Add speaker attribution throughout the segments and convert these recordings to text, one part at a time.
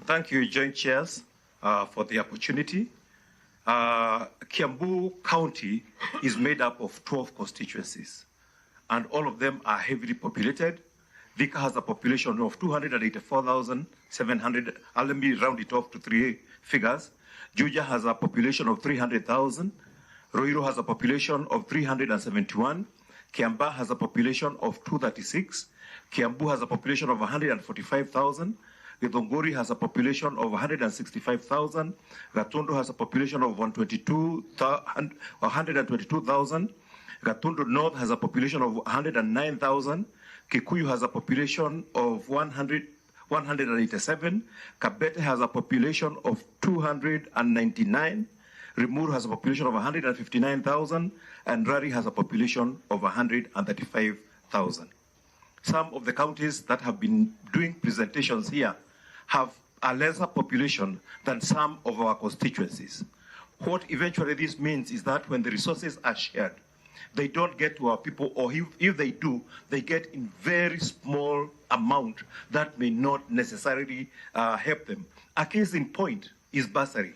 Speaker 1: Thank you, Joint Chairs, for the opportunity. Kiambu County is made up of 12 constituencies, and all of them are heavily populated. Vika has a population of 284,700. Let me round it off to three figures. Juja has a population of 300,000. Roiro has a population of 371. Kiamba has a population of 236. Kiambu has a population of 145,000. Githongori has a population of 165,000. Gatondo has a population of 122,000. Gatondo North has a population of 109,000. Kikuyu has a population of 187. Kabete has a population of 299. Rimuru has a population of 159,000. And Rari has a population of 135,000. Some of the counties that have been doing presentations here have a lesser population than some of our constituencies. What eventually this means is that when the resources are shared, they don't get to our people, or if they do, they get in very small amount that may not necessarily help them. A case in point is bursary.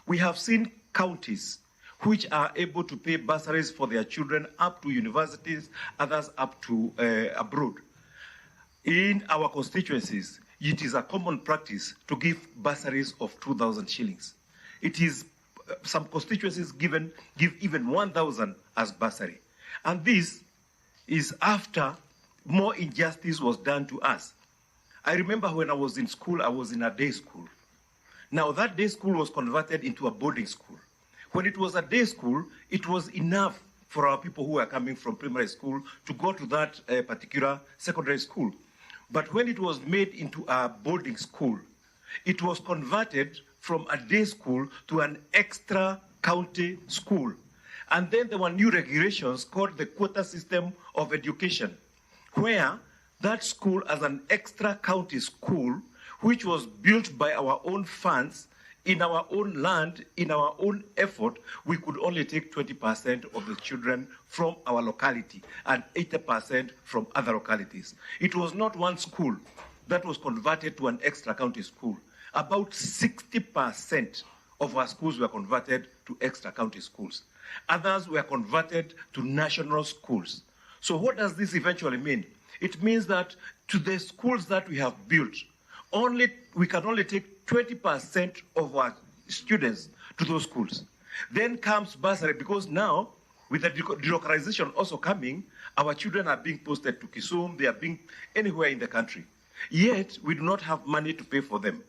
Speaker 1: We have seen counties which are able to pay bursaries for their children up to universities, others up to abroad. In our constituencies, it is a common practice to give bursaries of 2,000 shillings. It is some constituencies give even 1,000 as bursary. And this is after more injustice was done to us. I remember when I was in school, I was in a day school. Now that day school was converted into a boarding school. When it was a day school, it was enough for our people who were coming from primary school to go to that particular secondary school. But when it was made into a boarding school, it was converted from a day school to an extra county school. And then there were new regulations called the quota system of education, where that school as an extra county school, which was built by our own funds, in our own land, in our own effort, we could only take 20% of the children from our locality and 80% from other localities. It was not one school that was converted to an extra county school. About 60% of our schools were converted to extra county schools. Others were converted to national schools. So what does this eventually mean? It means that to the schools that we have built, we can only take 20% of our students to those schools. Then comes bursary, because now, with the delocalization also coming, our children are being posted to Kisumu, they are being anywhere in the country. Yet, we do not have money to pay for them.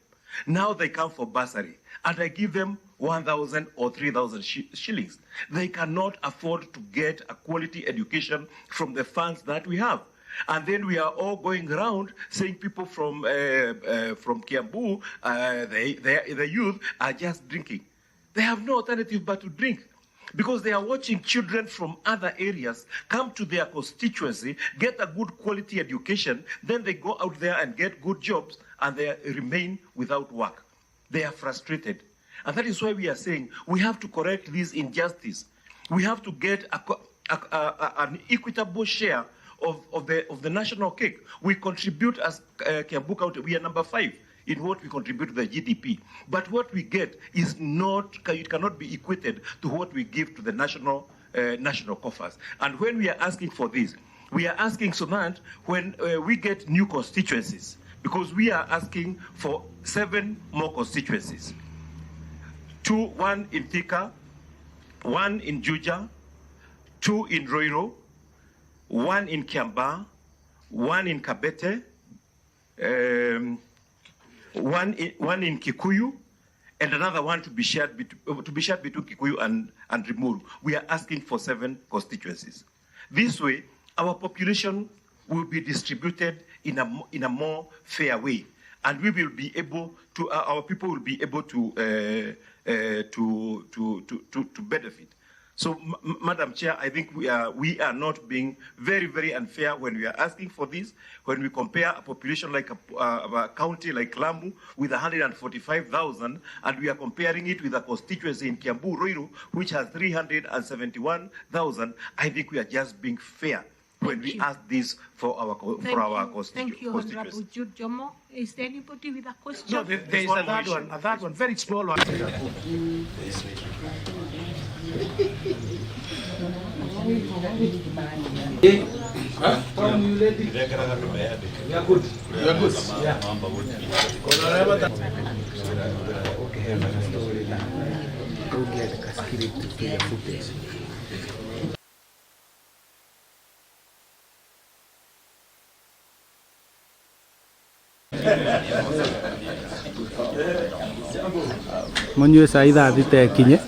Speaker 1: Now they come for bursary, and I give them 1,000 or 3,000 shillings. They cannot afford to get a quality education from the funds that we have. And then we are all going around saying people from Kiambu, the youth are just drinking. They have no alternative but to drink, because they are watching children from other areas come to their constituency, get a good quality education, then they go out there and get good jobs, and they remain without work. They are frustrated. And that is why we are saying we have to correct this injustice. We have to get an equitable share of the national cake. We contribute as Kiambu County, we are number 5 in what we contribute to the GDP. But what we get is it cannot be equated to what we give to the national coffers. And when we are asking for this, we are asking so that when we get new constituencies, because we are asking for 7 more constituencies. 1 in Thika, 1 in Juja, 2 in Roiro, 1 in Kiamba, 1 in Kabete, 1 in Kikuyu, and another one to be shared between Kikuyu and Rimuru. We are asking for 7 constituencies. This way, our population will be distributed in a more fair way, and we will be able to our people will be able to benefit. So, Madam Chair, I think we are not being very, very unfair when we are asking for this. When we compare a population like a county like Kiambu with 145,000, and we are comparing it with a constituency in Kiambu, Roiro, which has 371,000, I think we are just being fair. when we ask this for our constituents.
Speaker 2: Thank you, Honorable Jude Jomo. Is there anybody with a question?
Speaker 3: No, there is a third one, very small one.
Speaker 4: Monywe saa ithaa thita ekinye